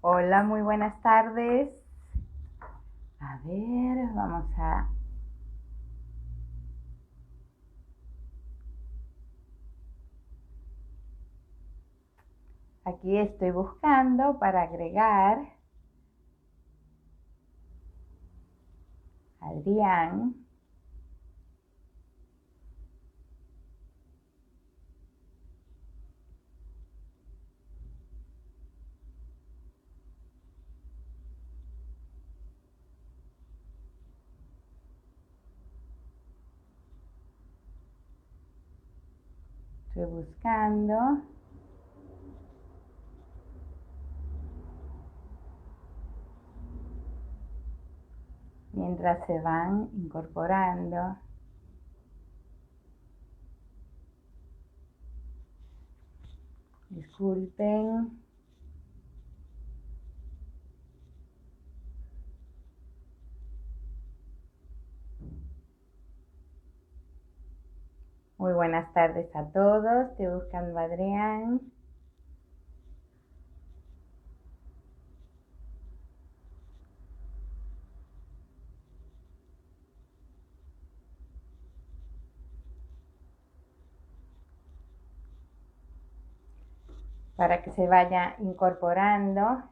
Hola, muy buenas tardes. A ver, vamos a... Aquí estoy buscando para agregar a Adrián. Estoy buscando. Mientras se van incorporando. Disculpen. Muy buenas tardes a todos. Estoy buscando a Adrián. Para que se vaya incorporando.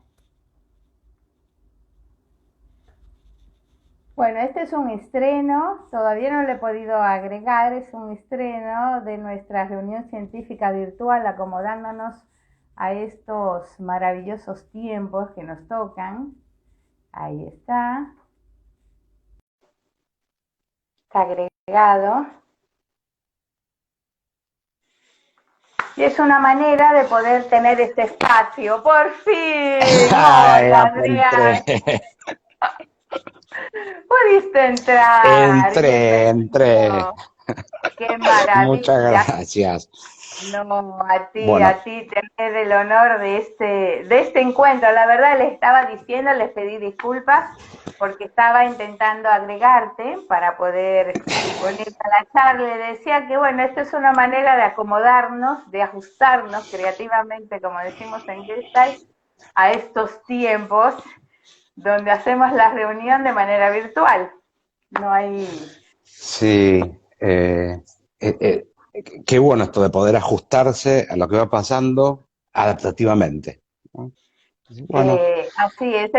Bueno, este es un estreno, todavía no le he podido agregar, es un estreno de nuestra reunión científica virtual acomodándonos a estos maravillosos tiempos que nos tocan. Ahí está. Está agregado. Y es una manera de poder tener este espacio. ¡Por fin! Ay, ¡Hola, Adrián! entré, Pudiste entrar. entré. Bienvenido. ¡Qué Muchas maravilla! gracias. No, Bueno, a ti tener el honor de este encuentro. La verdad, les estaba diciendo, les pedí disculpas porque estaba intentando agregarte para poder unirte a la charla. Le decía que, bueno, esto es una manera de acomodarnos, de ajustarnos creativamente, como decimos en Gestalt, a estos tiempos donde hacemos la reunión de manera virtual. No hay... sí, qué bueno esto de poder ajustarse a lo que va pasando adaptativamente, ¿no? Bueno, Así es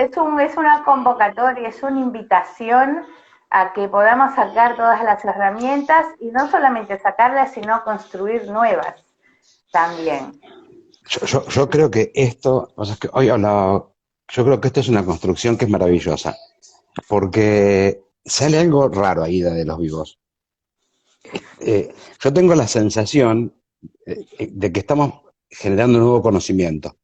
una convocatoria, es una invitación a que podamos sacar todas las herramientas y no solamente sacarlas, sino construir nuevas también. yo creo que esto, o sea, que hoy hablaba, yo creo que esto es una construcción que es maravillosa, porque sale algo raro ahí de los vivos. Yo tengo la sensación de que estamos generando un nuevo conocimiento.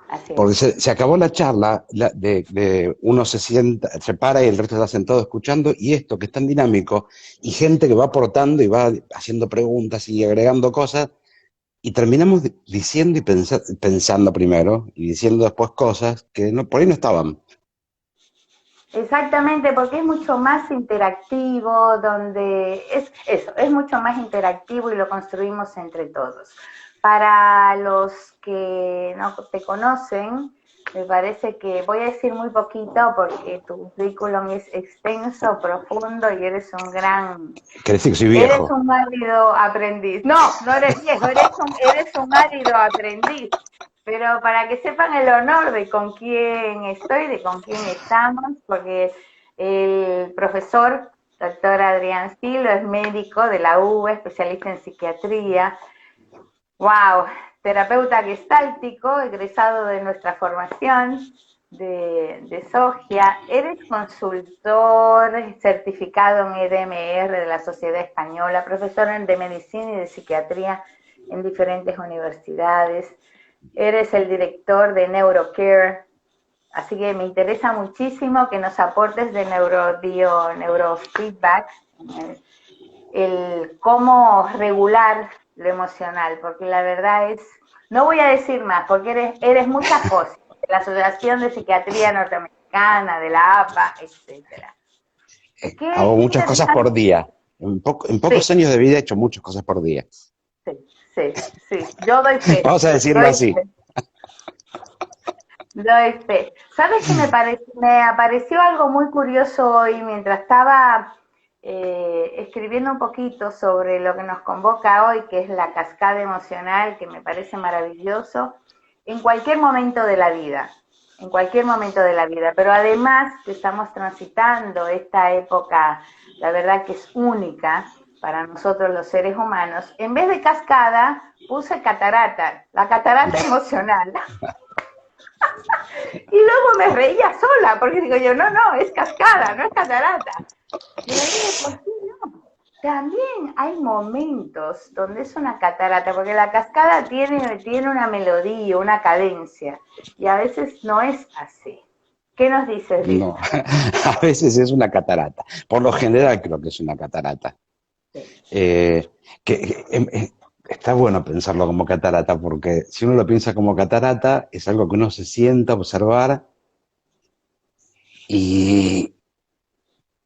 Así es. Porque se acabó la charla de uno se sienta, se para y el resto está sentado escuchando, y esto que es tan dinámico, y gente que va aportando y va haciendo preguntas y agregando cosas, y terminamos diciendo y pensando primero, y diciendo después cosas que no, por ahí no estaban. Exactamente, porque es mucho más interactivo, donde es eso, es mucho más interactivo y lo construimos entre todos. Para los que no te conocen, me parece que voy a decir muy poquito porque tu currículum es extenso, profundo y Quiere decir que soy eres viejo. un ávido aprendiz. No, no eres viejo, eres un ávido aprendiz. Pero para que sepan el honor de con quién estoy, de con quién estamos, porque el profesor, doctor Adrián Silo, es médico de la UBA, especialista en psiquiatría. ¡Wow! Terapeuta gestáltico, egresado de nuestra formación de Sogia. Eres consultor certificado en EDMR de la Sociedad Española, profesor de medicina y de psiquiatría en diferentes universidades. Eres el director de NeuroCare, así que me interesa muchísimo que nos aportes de neurofeedback, el cómo regular lo emocional, porque la verdad es, no voy a decir más, porque eres muchas cosas, de la Asociación de Psiquiatría Norteamericana, de la APA, etcétera. Hago Qué muchas cosas por interesante. día. En Sí, pocos años de vida he hecho muchas cosas por día. sí, sí, sí, yo doy fe, Vamos a decirlo doy así. fe. Doy fe. ¿Sabes que me apareció algo muy curioso hoy mientras estaba escribiendo un poquito sobre lo que nos convoca hoy, que es la cascada emocional, que me parece maravilloso, en cualquier momento de la vida, en cualquier momento de la vida, pero además que estamos transitando esta época, la verdad que es única para nosotros los seres humanos, en vez de cascada puse catarata, la catarata emocional. Y luego me reía sola, porque digo yo, no, no, es cascada, no es catarata. Pero dije, ¿por qué no? También hay momentos donde es una catarata, porque la cascada tiene una melodía, una cadencia, y a veces no es así. ¿Qué nos dices de No, esto? a veces es una catarata. Por lo general creo que es una catarata. Sí, Eh, Está bueno pensarlo como catarata, porque si uno lo piensa como catarata, es algo que uno se sienta a observar y,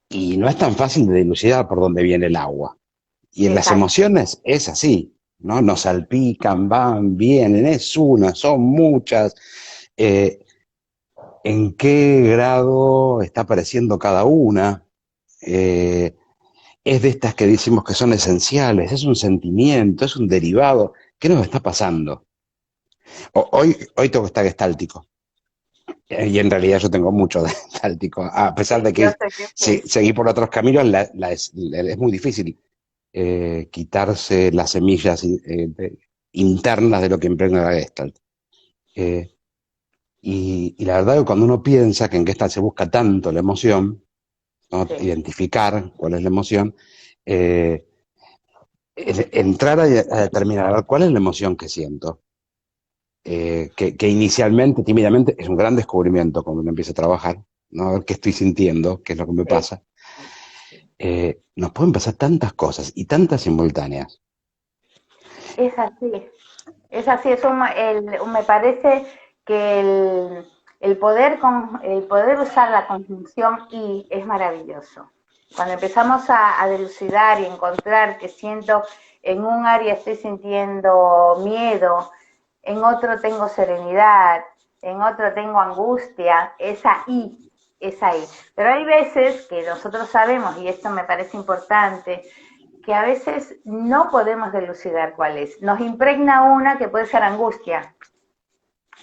y no es tan fácil de dilucidar por dónde viene el agua. Y en las exacto, emociones es así, ¿no? Nos salpican, van, vienen, es una, son muchas. Eh, ¿En qué grado está apareciendo cada una? Eh, es de estas que decimos que son esenciales, es un sentimiento, es un derivado. ¿Qué nos está pasando? Hoy tengo que estar gestáltico. Y en realidad yo tengo mucho de gestáltico. A pesar sí, de yo que sé que si, sí. seguir por otros caminos, es muy difícil quitarse las semillas internas de lo que impregna la Gestalt. Eh, y la verdad que cuando uno piensa que en Gestalt se busca tanto la emoción, ¿no? Sí. Identificar cuál es la emoción, eh, entrar a determinar a ver, cuál es la emoción que siento, que inicialmente, tímidamente, es un gran descubrimiento cuando uno empieza a trabajar, ¿no? A ver qué estoy sintiendo, qué es lo que me Sí, pasa. Nos pueden pasar tantas cosas y tantas simultáneas. es así. Es así, me parece que el poder usar la conjunción y es maravilloso. Cuando empezamos a dilucidar y encontrar que siento en un área estoy sintiendo miedo, en otro tengo serenidad, en otro tengo angustia, es ahí. Pero hay veces que nosotros sabemos, y esto me parece importante, que a veces no podemos delucidar cuál es. Nos impregna una que puede ser angustia,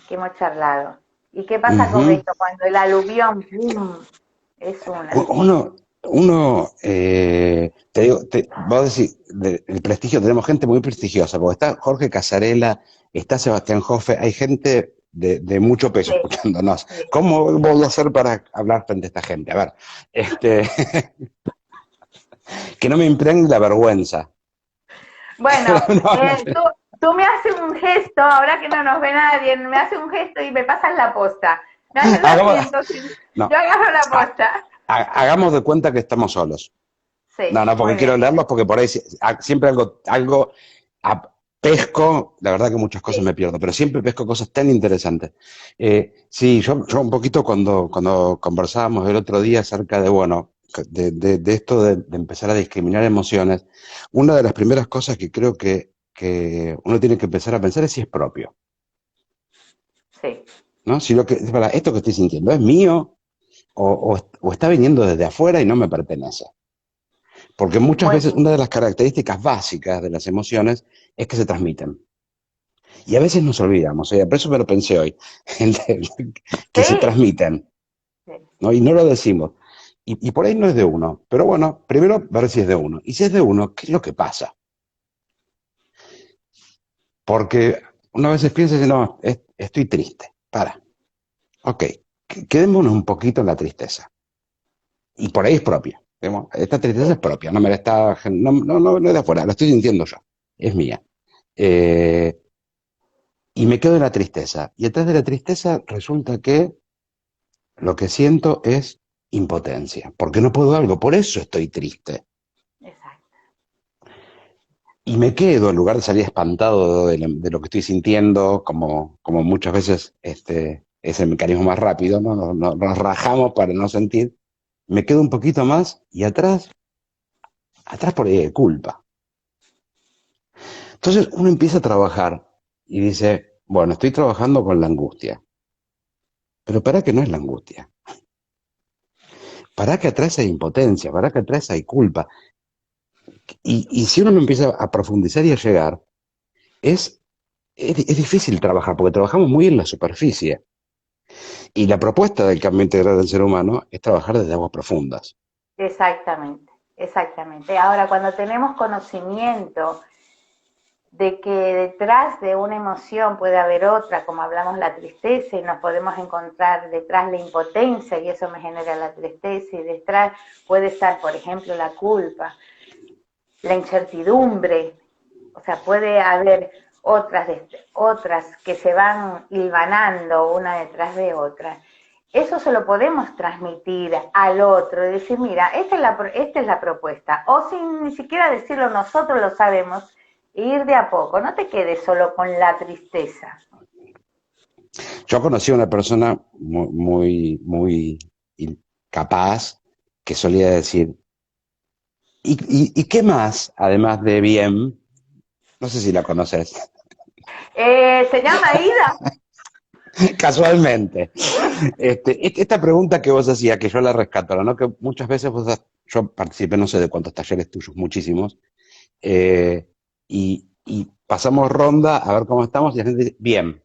que hemos charlado. ¿Y qué pasa con Ujú. esto? Cuando el aluvión, ¡pum!, es una. Te digo, vos decís, el prestigio, tenemos gente muy prestigiosa, porque está Jorge Casarela, está Sebastián Joffe, hay gente de mucho peso Sí, escuchándonos. sí, ¿Cómo sí. voy a hacer para hablar frente a esta gente? A ver, este, que no me impregne la vergüenza. Bueno, No, no, tú me haces un gesto, ahora que no nos ve nadie, me haces un gesto y me pasas la posta. Me haces así, hagamos, entonces yo no, agarro la posta. hagamos de cuenta que estamos solos. Sí, No, no, porque muy bien. quiero leerlos, porque por ahí siempre algo pesco, la verdad que muchas cosas Sí, me pierdo, pero siempre pesco cosas tan interesantes. Sí, yo un poquito cuando conversábamos el otro día acerca de, bueno, de esto de empezar a discriminar emociones, una de las primeras cosas que creo que uno tiene que empezar a pensar es si es propio, sí, ¿no? Si para, esto que estoy sintiendo es mío o está viniendo desde afuera y no me pertenece. Porque muchas muy veces bien. una de las características básicas de las emociones es que se transmiten. Y a veces nos olvidamos, por eso me lo pensé hoy, que se Sí, transmiten, sí, ¿no? Y no lo decimos. Y por ahí no es de uno. Pero bueno, primero ver si es de uno. Y si es de uno, ¿qué es lo que pasa? Porque una vez piensa y no, estoy triste. Para. Ok, quedémonos un poquito en la tristeza. Y por ahí es propia. Digamos, esta tristeza es sí. propia, no me la está, no es de afuera, la estoy sintiendo yo, es mía. Eh, y me quedo en la tristeza. Y detrás de la tristeza resulta que lo que siento es impotencia, porque no puedo algo, por eso estoy triste. Exacto. Y me quedo, en lugar de salir espantado de lo que estoy sintiendo, como muchas veces es el mecanismo más rápido, ¿no? Nos rajamos para no sentir, me quedo un poquito más y atrás por ahí hay culpa. Entonces uno empieza a trabajar y dice, bueno, estoy trabajando con la angustia. pero para que no es la angustia. Para que atrás hay impotencia, para que atrás hay culpa. Y si uno no empieza a profundizar y a llegar, es difícil trabajar, porque trabajamos muy en la superficie. Y la propuesta del cambio integral del ser humano es trabajar desde aguas profundas. Exactamente, exactamente. Ahora, cuando tenemos conocimiento de que detrás de una emoción puede haber otra, como hablamos la tristeza, y nos podemos encontrar detrás la impotencia, y eso me genera la tristeza, y detrás puede estar, por ejemplo, la culpa, la incertidumbre, o sea, puede haber otras que se van hilvanando una detrás de otra. Eso se lo podemos transmitir al otro y decir, mira, esta es la propuesta. O sin ni siquiera decirlo, nosotros lo sabemos, e ir de a poco. No te quedes solo con la tristeza. Yo conocí a una persona muy capaz que solía decir, ¿y qué más, además de bien? No sé si la conoces. Se llama Ida. Casualmente. Esta pregunta que vos hacías, que yo la rescato, ¿no? Que muchas veces yo participé, no sé de cuántos talleres tuyos, muchísimos, y pasamos ronda a ver cómo estamos y la gente dice, bien.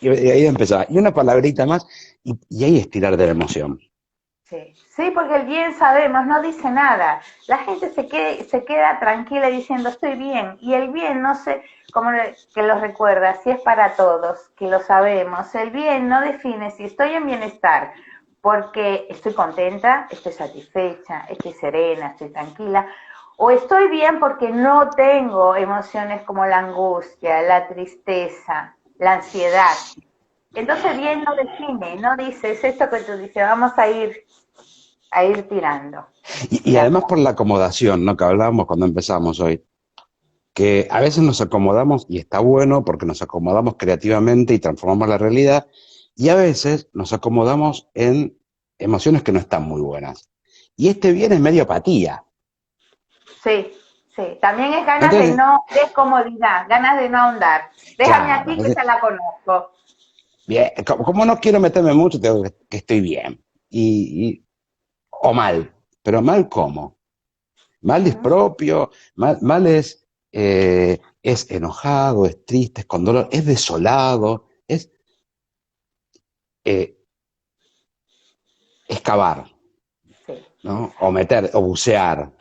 Y ahí empezaba. Y una palabrita más, y ahí es tirar de la emoción. Sí, sí, porque el bien sabemos, no dice nada. La gente se queda tranquila diciendo estoy bien, y el bien no sé, como que lo recuerda, si es para todos, que lo sabemos. El bien no define si estoy en bienestar porque estoy contenta, estoy satisfecha, estoy serena, estoy tranquila, o estoy bien porque no tengo emociones como la angustia, la tristeza, la ansiedad. Entonces bien no define, no dice, es esto que tú dices, vamos a ir tirando. Y además por la acomodación, ¿no? Que hablábamos cuando empezamos hoy, que a veces nos acomodamos y está bueno porque nos acomodamos creativamente y transformamos la realidad, y a veces nos acomodamos en emociones que no están muy buenas. Y este bien es medio apatía. Sí, sí. También es ganas de Entonces, no, de comodidad, ganas de no ahondar. Déjame claro, aquí que entonces, se la conozco. bien, como no quiero meterme mucho, tengo que estoy bien. O mal. Pero mal cómo. Mal es Ujú. propio, mal es enojado, es triste, es con dolor, es desolado, es eh, excavar, Sí, ¿no? O exacto. meter, o bucear.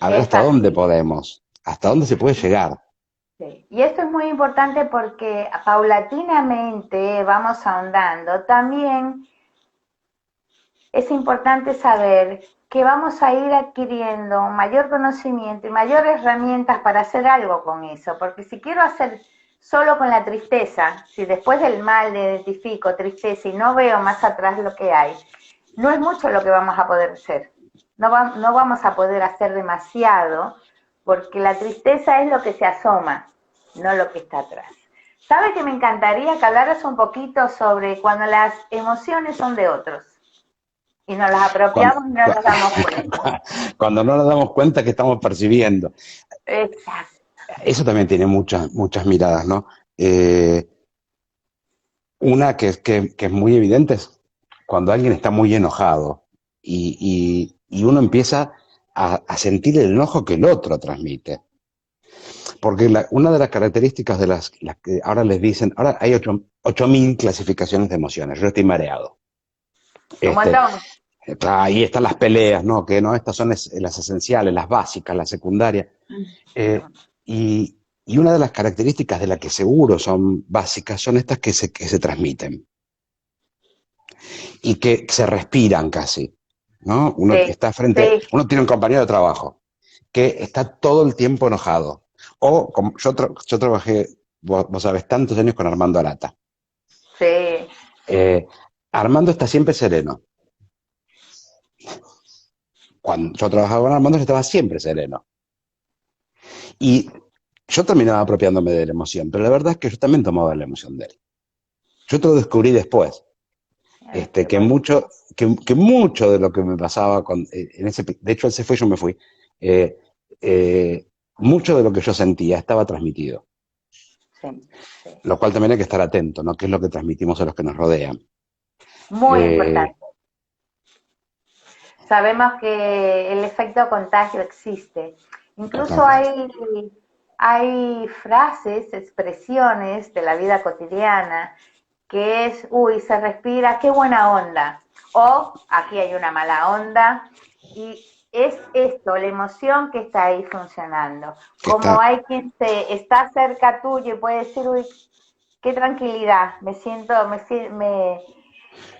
A ver Es hasta dónde así. podemos, hasta dónde se puede llegar. Sí. Y esto es muy importante porque paulatinamente vamos ahondando. También es importante saber que vamos a ir adquiriendo mayor conocimiento y mayores herramientas para hacer algo con eso, porque si quiero hacer solo con la tristeza, si después del mal le identifico tristeza y no veo más atrás lo que hay, no es mucho lo que vamos a poder hacer. No vamos a poder hacer demasiado, porque la tristeza es lo que se asoma, no lo que está atrás. ¿Sabe que me encantaría que hablaras un poquito sobre cuando las emociones son de otros? Y nos las Cuando, apropiamos y no nos damos cuenta. cuando no nos damos cuenta que estamos percibiendo. Exacto. Eso también tiene muchas miradas, ¿no? Una que es muy evidente es cuando alguien está muy enojado y uno empieza a sentir el enojo que el otro transmite. Porque una de las características de las que ahora les dicen, ahora hay 8.000 clasificaciones de emociones, yo estoy mareado. Un Este, montón. ahí están las peleas, ¿no? Que no, estas son las esenciales, las básicas, las secundarias. Eh, y una de las características de las que seguro son básicas son estas que se transmiten y que se respiran casi, ¿no? Uno Sí, está frente, sí, uno tiene un compañero de trabajo que está todo el tiempo enojado. O como yo trabajé, vos sabés, tantos años con Armando Arata. sí. Eh, Armando está siempre sereno. Cuando yo trabajaba con Armando, yo estaba siempre sereno. Y yo terminaba apropiándome de la emoción, pero la verdad es que yo también tomaba la emoción de él. Yo te lo descubrí después. Ah, qué Que bueno. mucho de lo que me pasaba de hecho él se fue, yo me fui, eh, mucho de lo que yo sentía estaba transmitido. sí, sí. Lo cual también hay que estar atento, ¿no? ¿Qué es lo que transmitimos a los que nos rodean? Muy Eh, importante. Sabemos que el efecto contagio existe. Incluso Totalmente. hay frases, expresiones de la vida cotidiana que es, uy, se respira, qué buena onda. O aquí hay una mala onda. Y es esto, la emoción que está ahí funcionando. Que está, Como hay quien está cerca tuyo y puede decir, uy, qué tranquilidad, me siento, me das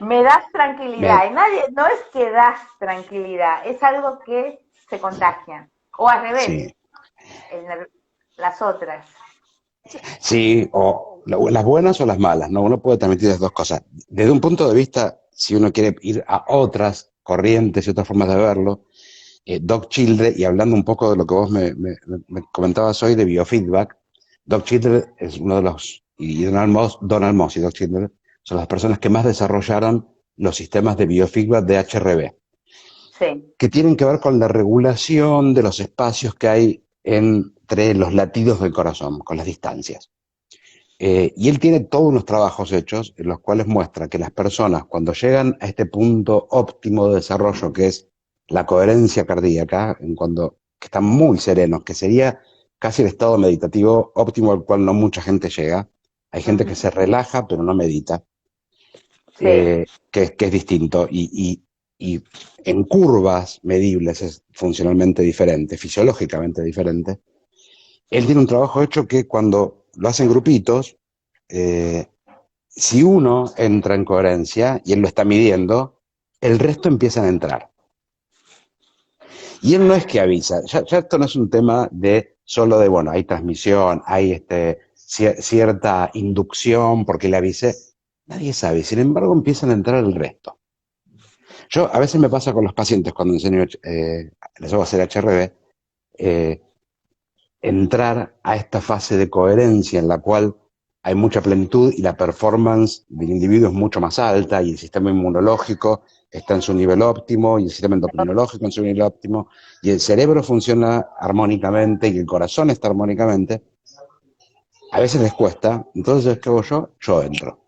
me, tranquilidad. Y nadie, no es que das tranquilidad, es algo que se contagia. O al revés, sí, el, las otras. sí, o las buenas o las malas, ¿no? Uno puede transmitir las dos cosas. Desde un punto de vista, si uno quiere ir a otras corrientes y otras formas de verlo, Doc Childre, y hablando un poco de lo que vos me comentabas hoy de biofeedback, Doc Childre es uno de los, y Donald Moss y Doc Childre son las personas que más desarrollaron los sistemas de biofeedback de HRV, Sí. que tienen que ver con la regulación de los espacios que hay entre los latidos del corazón, con las distancias. Y él tiene todos unos trabajos hechos en los cuales muestra que las personas cuando llegan a este punto óptimo de desarrollo, que es la coherencia cardíaca, en cuando que están muy serenos, que sería casi el estado meditativo óptimo al cual no mucha gente llega. Hay gente que Ujú. se relaja pero no medita, Sí. que es distinto. Y en curvas medibles es funcionalmente diferente, fisiológicamente diferente. Él tiene un trabajo hecho que cuando lo hacen grupitos, eh, si uno entra en coherencia y él lo está midiendo, el resto empiezan a entrar. Y él no es que avisa, ya esto no es un tema de solo de, bueno, hay transmisión, hay cierta inducción porque le avisé. Nadie sabe, sin embargo empiezan a entrar el resto. Yo a veces me pasa con los pacientes cuando enseño, les hago hacer HRV, eh, entrar a esta fase de coherencia en la cual hay mucha plenitud y la performance del individuo es mucho más alta y el sistema inmunológico está en su nivel óptimo y el sistema endocrinológico en su nivel óptimo y el cerebro funciona armónicamente y el corazón está armónicamente. A veces les cuesta, entonces, ¿qué hago yo? Yo entro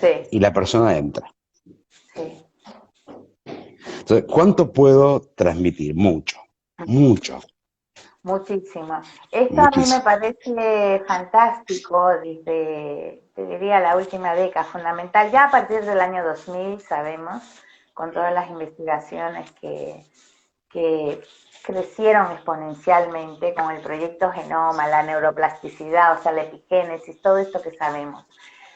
Sí, y la persona entra. sí. Entonces, ¿cuánto puedo transmitir? Mucho, mucho, Muchísimo. Esto a mí me muchísimo. parece fantástico desde, te diría, la última década, fundamental. Ya a partir del año 2000 sabemos, con todas las investigaciones que crecieron exponencialmente con el proyecto Genoma, la neuroplasticidad, o sea, la epigénesis, todo esto que sabemos.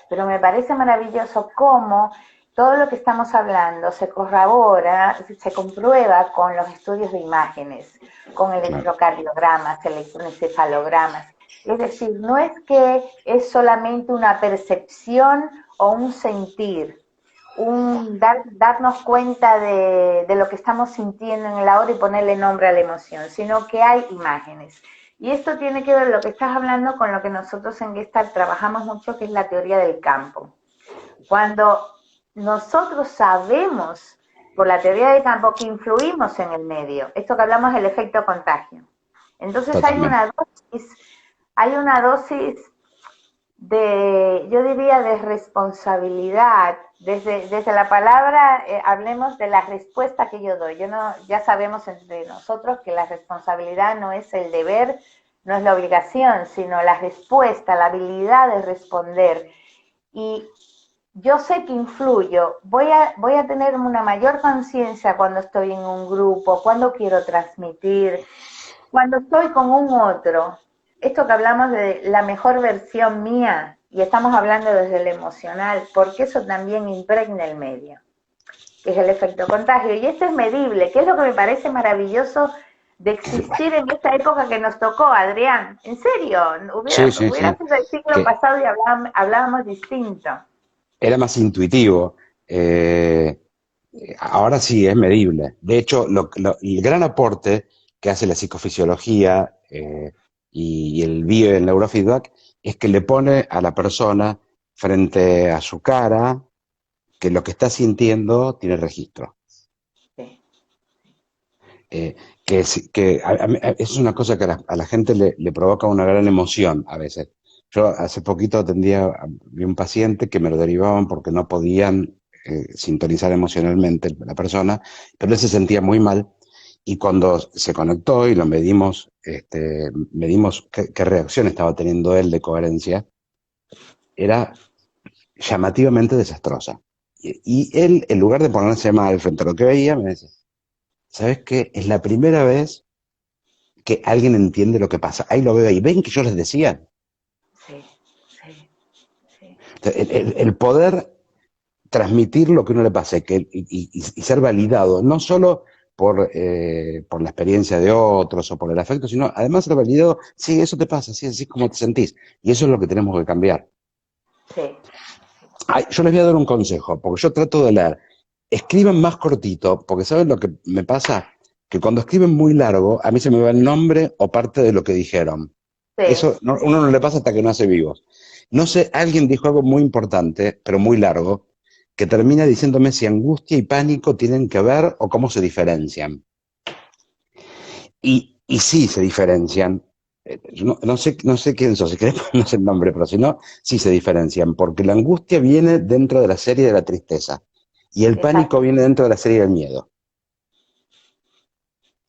Pero me parece maravilloso cómo todo lo que estamos hablando se corrobora, se comprueba con los estudios de imágenes, con Claro. electrocardiogramas, electroencefalogramas. Es decir, no es que es solamente una percepción o un sentir, darnos cuenta de lo que estamos sintiendo en la hora y ponerle nombre a la emoción, sino que hay imágenes. Y esto tiene que ver lo que estás hablando con lo que nosotros en Gestalt trabajamos mucho, que es la teoría del campo. Cuando nosotros sabemos por la teoría del campo que influimos en el medio, esto que hablamos del efecto contagio. Entonces Totalmente. hay una dosis de, yo diría, de responsabilidad. Desde la palabra, hablemos de la respuesta que yo doy. Yo no, ya sabemos entre nosotros que la responsabilidad no es el deber, no es la obligación, sino la respuesta, la habilidad de responder. Y yo sé que influyo, voy a tener una mayor conciencia cuando estoy en un grupo, cuando quiero transmitir, cuando estoy con un otro, esto que hablamos de la mejor versión mía, y estamos hablando desde lo emocional, porque eso también impregna el medio, que es el efecto contagio. Y esto es medible, que es lo que me parece maravilloso de existir en esta época que nos tocó, Adrián. En serio, Sí, sí, hubiera sí. sido el siglo Que pasado y hablábamos distinto. era más intuitivo. Ahora sí, es medible. De hecho, el gran aporte que hace la psicofisiología y el bio y el neurofeedback es que le pone a la persona frente a su cara que lo que está sintiendo tiene registro. Sí. eh, es una cosa que a la gente le provoca una gran emoción a veces. Yo hace poquito vi un paciente que me lo derivaban porque no podían sintonizar emocionalmente la persona, pero él se sentía muy mal y cuando se conectó y lo medimos, medimos qué reacción estaba teniendo él de coherencia, era llamativamente desastrosa. Y él, en lugar de ponerse mal frente a lo que veía, me dice, ¿sabes qué? Es la primera vez que alguien entiende lo que pasa. Ahí lo veo ahí. ¿Ven que yo les decía? Sí, sí, sí. El poder transmitir lo que uno le pasa y ser validado, no solo por la experiencia de otros o por el afecto, sino además ser validado, sí, eso te pasa, sí, así es como te sentís. Y eso es lo que tenemos que cambiar. Sí. Ay, yo les voy a dar un consejo, porque yo trato de leer. Escriban más cortito, porque ¿saben lo que me pasa? Que cuando escriben muy largo, a mí se me va el nombre o parte de lo que dijeron. Sí, Eso uno no le pasa hasta que no hace vivo. No sé, alguien dijo algo muy importante, pero muy largo, que termina diciéndome si angustia y pánico tienen que ver o cómo se diferencian. Y sí se diferencian. Yo no sé quién sos, si querés no sé el nombre, pero si no, sí se diferencian, porque la angustia viene dentro de la serie de la tristeza y el pánico exacto. viene dentro de la serie del miedo.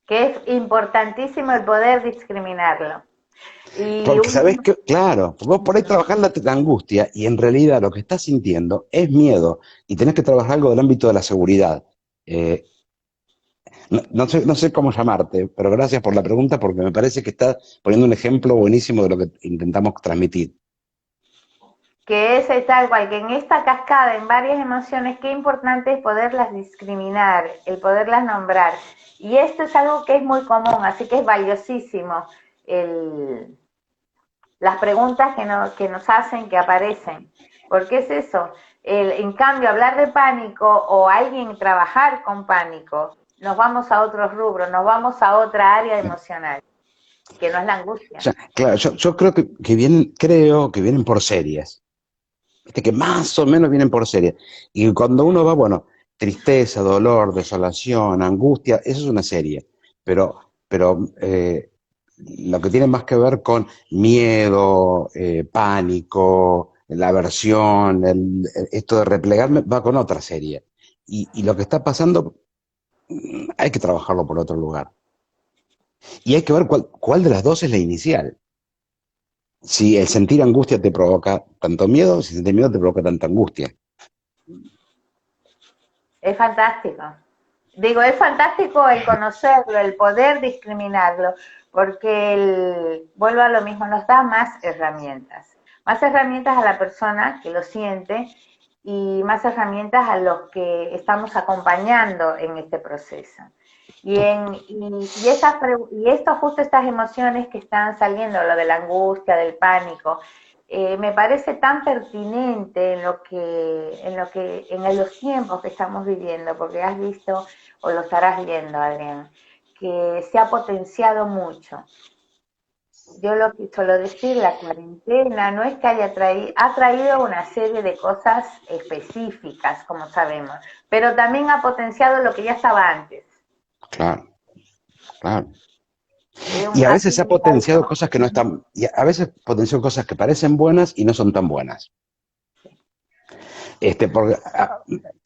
Que es importantísimo el poder discriminarlo. Y Porque sabés que, claro, vos por ahí trabajás la angustia y en realidad lo que estás sintiendo es miedo y tenés que trabajar algo del ámbito de la seguridad. Eh, no sé cómo llamarte, pero gracias por la pregunta porque me parece que estás poniendo un ejemplo buenísimo de lo que intentamos transmitir. que es tal cual, que en esta cascada, en varias emociones, qué importante es poderlas discriminar, el poderlas nombrar. Y esto es algo que es muy común, así que es valiosísimo el, las preguntas que nos hacen, que aparecen. Porque es eso. En cambio, hablar de pánico o alguien trabajar con pánico, nos vamos a otros rubros, nos vamos a otra área emocional, que no es la O angustia. sea, claro, yo creo creo que vienen por series. Viste que más o menos vienen por series. Y cuando uno va, bueno, tristeza, dolor, desolación, angustia, eso es una serie. Pero lo que tiene más que ver con miedo, pánico, la aversión, esto de replegarme, va con otra serie. Y lo que está pasando, hay que trabajarlo por otro lugar. Y hay que ver cuál de las dos es la inicial. Si el sentir angustia te provoca tanto miedo, si sentir miedo te provoca tanta angustia. Es fantástico. Digo, es fantástico el conocerlo, el poder discriminarlo, porque vuelvo a lo mismo, nos da más herramientas a la persona que lo siente y más herramientas a los que estamos acompañando en este proceso. Y esto, justo estas emociones que están saliendo, lo de la angustia, del pánico, me parece tan pertinente en los tiempos que estamos viviendo, porque has visto o lo estarás viendo, Adrián, que se ha potenciado mucho. Yo lo que suelo decir, la cuarentena no es que ha traído una serie de cosas específicas, como sabemos, pero también ha potenciado lo que ya estaba antes. Claro, claro. Y a Ha veces se ha sido un potenciado salto. cosas que no están, y a veces potenció cosas que parecen buenas y no son tan buenas. Porque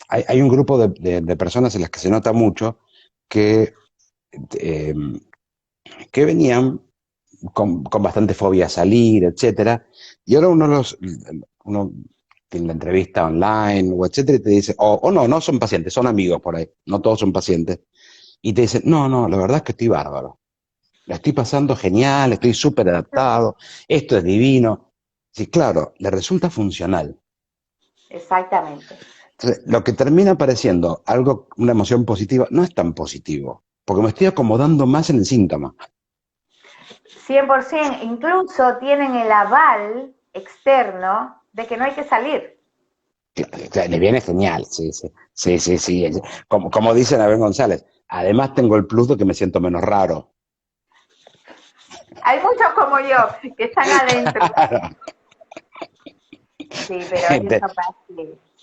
hay un grupo de personas en las que se nota mucho que, eh, que venían con bastante fobia a salir, etcétera, y ahora uno tiene la entrevista online o etcétera y te dice, o no, no son pacientes, son amigos por ahí, no todos son pacientes, y te dicen, no, no, la verdad es que estoy bárbaro. La estoy pasando genial, estoy súper adaptado, esto es divino. Sí, claro, le resulta funcional. Exactamente. Entonces, lo que termina pareciendo algo, una emoción positiva, no es tan positivo, porque me estoy acomodando más en el síntoma. 100%, incluso tienen el aval externo de que no hay que salir. Le viene genial, sí, sí, sí, sí, sí. Como dice Abel González, además tengo el plus de que me siento menos raro. Hay muchos como yo que están adentro. Claro. Sí, pero eso pasa.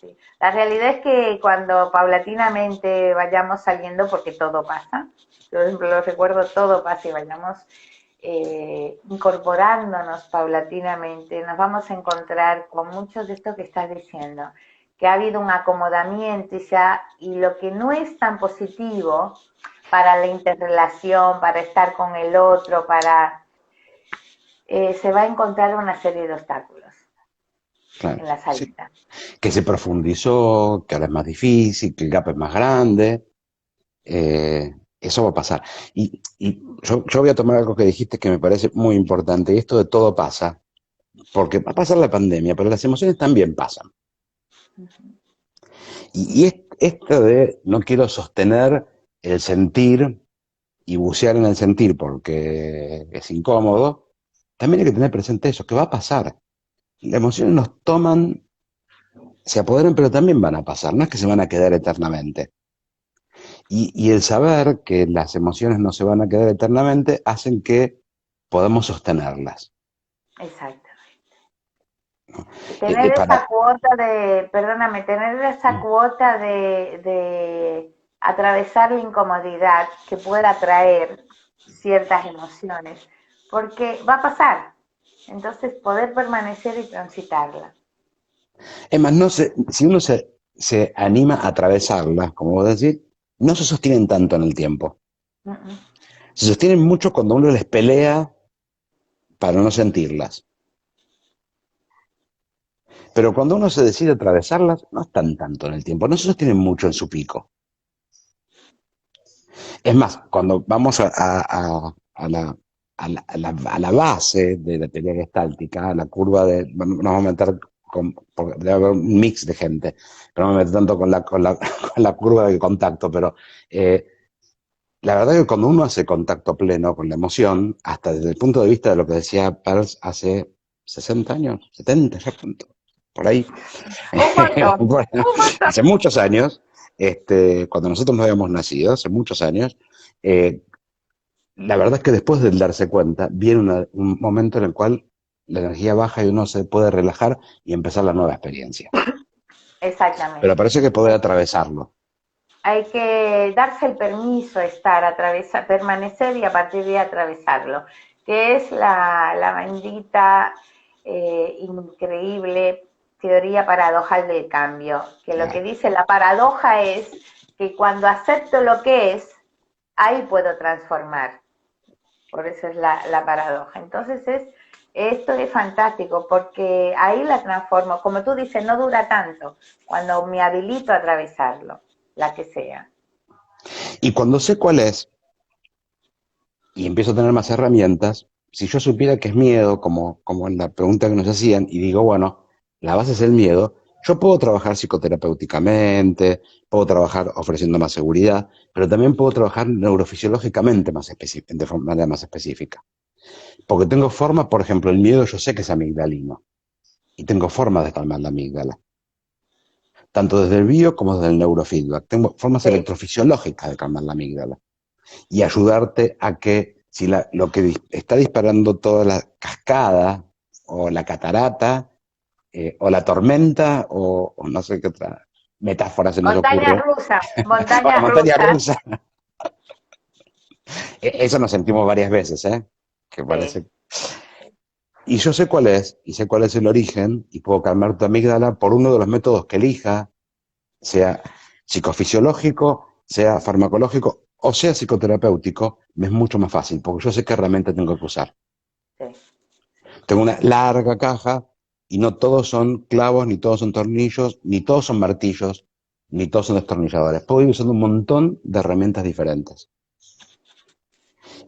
sí. La realidad es que cuando paulatinamente vayamos saliendo, porque todo pasa, yo lo recuerdo, todo pasa y vayamos incorporándonos paulatinamente, nos vamos a encontrar con mucho de esto que estás diciendo, que ha habido un acomodamiento y lo que no es tan positivo para la interrelación, para estar con el otro, se va a encontrar una serie de obstáculos Claro, en la sí. salida. Que se profundizó, que ahora es más difícil, que el gap es más grande. Eso va a pasar. Y yo voy a tomar algo que dijiste que me parece muy importante, y esto de todo pasa, porque va a pasar la pandemia, pero las emociones también pasan. Y esto de no quiero sostener el sentir y bucear en el sentir porque es incómodo, también hay que tener presente eso, que va a pasar. Las emociones nos toman, se apoderan, pero también van a pasar, no es que se van a quedar eternamente. Y el saber que las emociones no se van a quedar eternamente hacen que podamos sostenerlas. Exacto. ¿No? Tener esa Para, cuota de, perdóname, tener esa cuota de atravesar la incomodidad que pueda traer ciertas emociones, porque va a pasar. Entonces, poder permanecer y transitarla. es más, no si uno se anima a atravesarlas, como vos decís, no se sostienen tanto en el tiempo. Mm, mm. Se sostienen mucho cuando uno les pelea para no sentirlas. Pero cuando uno se decide atravesarlas, no están tanto en el tiempo, no se sostienen mucho en su pico. Es más, cuando vamos a la base de la teoría gestáltica, a la curva de, bueno, nos vamos a meter porque debe haber un mix de gente, pero no me meto tanto con la curva de contacto, pero eh, la verdad es que cuando uno hace contacto pleno con la emoción, hasta desde el punto de vista de lo que decía Peirce hace 60 años, 70, ya punto, por ahí, Un montón, bueno, un montón. hace muchos años, cuando nosotros no habíamos nacido, hace muchos años, eh, la verdad es que después del darse cuenta, viene un momento en el cual la energía baja y uno se puede relajar y empezar la nueva experiencia. Pero Exactamente. parece que poder atravesarlo. Hay que darse el permiso de estar, atravesar, permanecer y a partir de ahí atravesarlo, que es la bendita, increíble teoría paradojal del cambio, que lo que Claro. dice la paradoja es que cuando acepto lo que es, ahí puedo transformar. Por eso es la paradoja. Entonces esto es fantástico porque ahí la transformo. Como tú dices, no dura tanto cuando me habilito a atravesarlo, la que sea. Y cuando sé cuál es y empiezo a tener más herramientas, si yo supiera que es miedo, como en la pregunta que nos hacían, y digo, bueno, la base es el miedo, yo puedo trabajar psicoterapéuticamente, puedo trabajar ofreciendo más seguridad, pero también puedo trabajar neurofisiológicamente de manera más específica. Porque tengo forma, por ejemplo, el miedo yo sé que es amigdalino, y tengo formas de calmar la amígdala, tanto desde el bio como desde el neurofeedback. Tengo formas Sí. electrofisiológicas de calmar la amígdala y ayudarte a que si lo que está disparando toda la cascada o la catarata o la tormenta o no sé qué otra metáfora se nos Montaña ocurre, rusa, o la montaña montaña rusa. rusa, eso nos sentimos varias veces, ¿eh? Que Sí. parece. Y yo sé cuál es, y sé cuál es el origen, y puedo calmar tu amígdala por uno de los métodos que elija, sea psicofisiológico, sea farmacológico o sea psicoterapéutico, me es mucho más fácil, porque yo sé qué herramienta tengo que usar. Sí. Tengo una larga caja y no todos son clavos, ni todos son tornillos, ni todos son martillos, ni todos son destornilladores. Puedo ir usando un montón de herramientas diferentes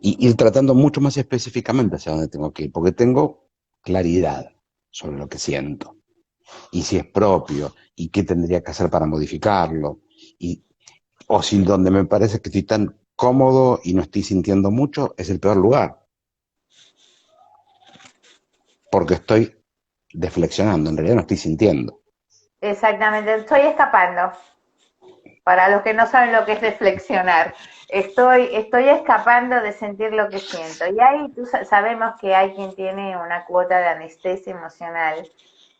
y ir tratando mucho más específicamente hacia dónde tengo que ir, porque tengo claridad sobre lo que siento y si es propio y qué tendría que hacer para modificarlo y o si donde me parece que estoy tan cómodo y no estoy sintiendo mucho es el peor lugar, porque estoy deflexionando, en realidad no estoy sintiendo. Exactamente, estoy escapando. Para los que no saben lo que es reflexionar, estoy escapando de sentir lo que siento. Y ahí sabemos que hay quien tiene una cuota de anestesia emocional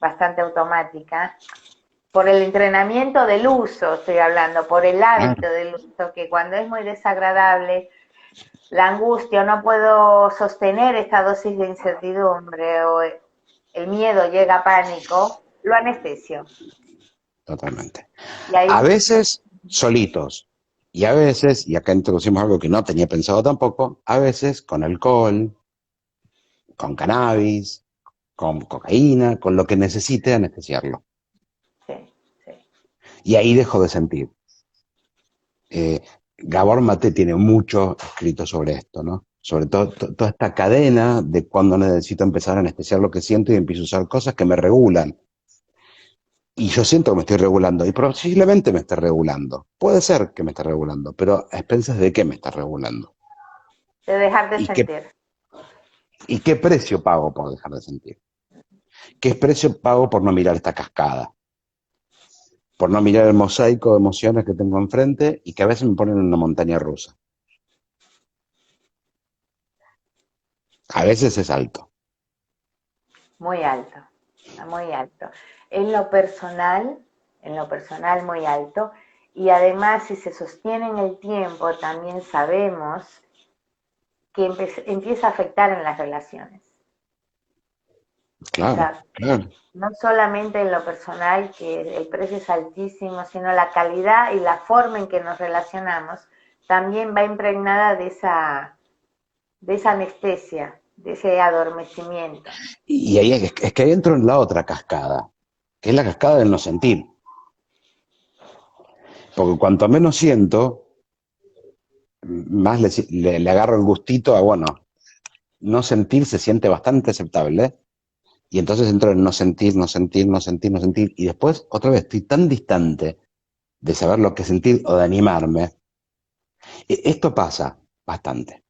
bastante automática por el entrenamiento del uso, estoy hablando, por el Claro, hábito del uso, que cuando es muy desagradable, la angustia, no puedo sostener esta dosis de incertidumbre o el miedo llega a pánico, lo anestesio. totalmente. Y A ahí, veces solitos, y a veces, y acá introducimos algo que no tenía pensado tampoco, a veces con alcohol, con cannabis, con cocaína, con lo que necesite anestesiarlo. sí, sí. Y ahí dejo de sentir. Eh, Gabor Mate tiene mucho escrito sobre esto, ¿no? Sobre todo toda esta cadena de cuando necesito empezar a anestesiar lo que siento y empiezo a usar cosas que me regulan. Y yo siento que me estoy regulando, y posiblemente me esté regulando. Puede ser que me esté regulando, pero a expensas de qué me está regulando. De dejar de ¿Y qué, sentir. y qué precio pago por dejar de sentir? ¿Qué precio pago por no mirar esta cascada? Por no mirar el mosaico de emociones que tengo enfrente y que a veces me ponen en una montaña rusa. A veces es alto. Muy alto, muy alto. En lo personal muy alto. Y además, si se sostiene en el tiempo, también sabemos que empieza a afectar en las relaciones. O Claro, sea, claro. no solamente en lo personal, que el precio es altísimo, sino la calidad y la forma en que nos relacionamos también va impregnada de esa anestesia, de ese adormecimiento. Y ahí es que ahí entro en la otra cascada, que es la cascada del no sentir. Porque cuanto menos siento, más le agarro el gustito a, bueno, no sentir se siente bastante aceptable, ¿eh? Y entonces entro en no sentir, no sentir, no sentir, no sentir. Y después, otra vez, estoy tan distante de saber lo que sentir o de animarme. Esto pasa bastante.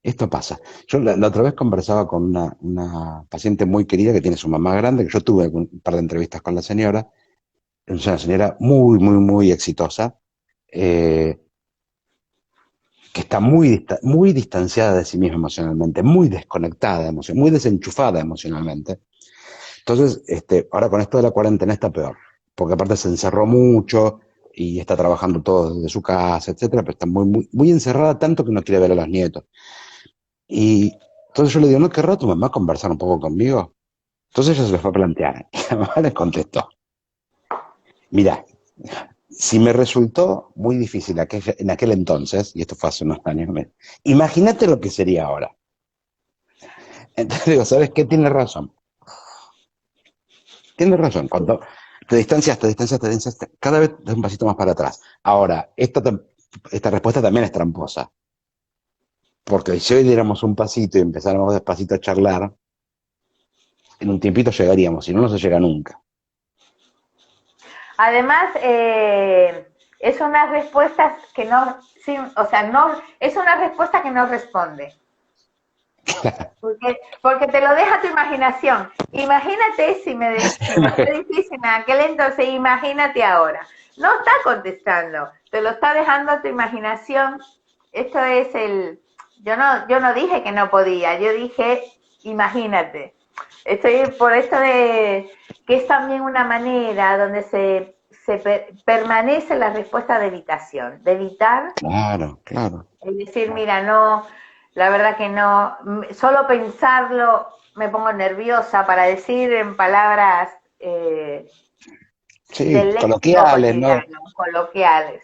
Esto pasa. Yo la otra vez conversaba con una paciente muy querida que tiene su mamá grande, que yo tuve un par de entrevistas con la señora. Es una señora muy, muy, muy exitosa, eh, que está muy distanciada de sí misma emocionalmente, muy desconectada, muy desenchufada emocionalmente. Entonces, ahora con esto de la cuarentena está peor, porque aparte se encerró mucho y está trabajando todo desde su casa, etcétera, pero está muy, muy, muy encerrada tanto que no quiere ver a los nietos. Y entonces yo le digo, ¿no querrá tu mamá conversar un poco conmigo? Entonces ella se lo fue a plantear. Y la mamá le contestó, mira, si me resultó muy difícil en aquel entonces, y esto fue hace unos años, imagínate lo que sería ahora. Entonces digo, ¿sabes qué? Tiene razón. Tienes razón. Cuando te distancias, te distancias, te distancias, cada vez das un pasito más para atrás. Ahora, esta respuesta también es tramposa. Porque si hoy diéramos un pasito y empezáramos despacito a charlar, en un tiempito llegaríamos, si no, no se llega nunca. Además, es unas respuestas que no, sí, o sea, no, es una respuesta que no responde. Porque te lo deja tu imaginación. Imagínate si me fue difícil en aquel entonces, imagínate ahora. No está contestando, te lo está dejando a tu imaginación. Esto es yo no dije que no podía, yo dije, imagínate. Estoy por esto de que es también una manera donde permanece la respuesta de evitación, de evitar Claro, claro. es decir, mira, no, la verdad que no, solo pensarlo me pongo nerviosa para decir en palabras Sí, del léxico coloquiales, ¿no? cotidiano, coloquiales.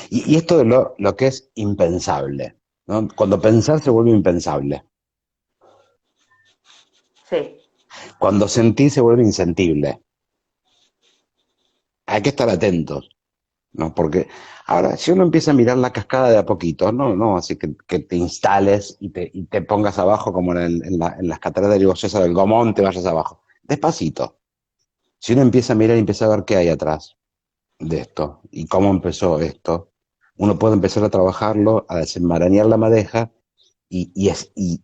Y esto de lo que es impensable, ¿no? Cuando pensar se vuelve impensable. Sí, Cuando sentir se vuelve insentible. Hay que estar atentos, ¿no? Porque ahora, si uno empieza a mirar la cascada de a poquito, no, así que te instales y te pongas abajo como en las cataratas del César del Gomón, te vayas abajo. Despacito. Si uno empieza a mirar y empieza a ver qué hay atrás de esto y cómo empezó esto, uno puede empezar a trabajarlo, a desenmarañar la madeja y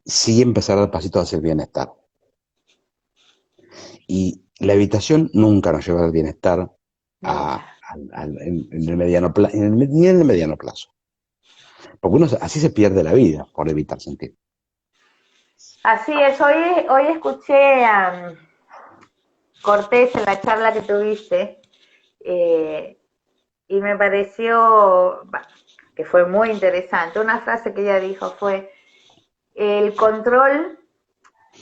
sí empezar despacito hacia el bienestar. Y la evitación nunca nos lleva al bienestar nunca. en el mediano plazo, ni en el mediano plazo. Porque uno así se pierde la vida por evitar sentir. Así es, hoy escuché a Cortés en la charla que tuviste Eh, y me pareció que fue muy interesante. Una frase que ella dijo fue, el control,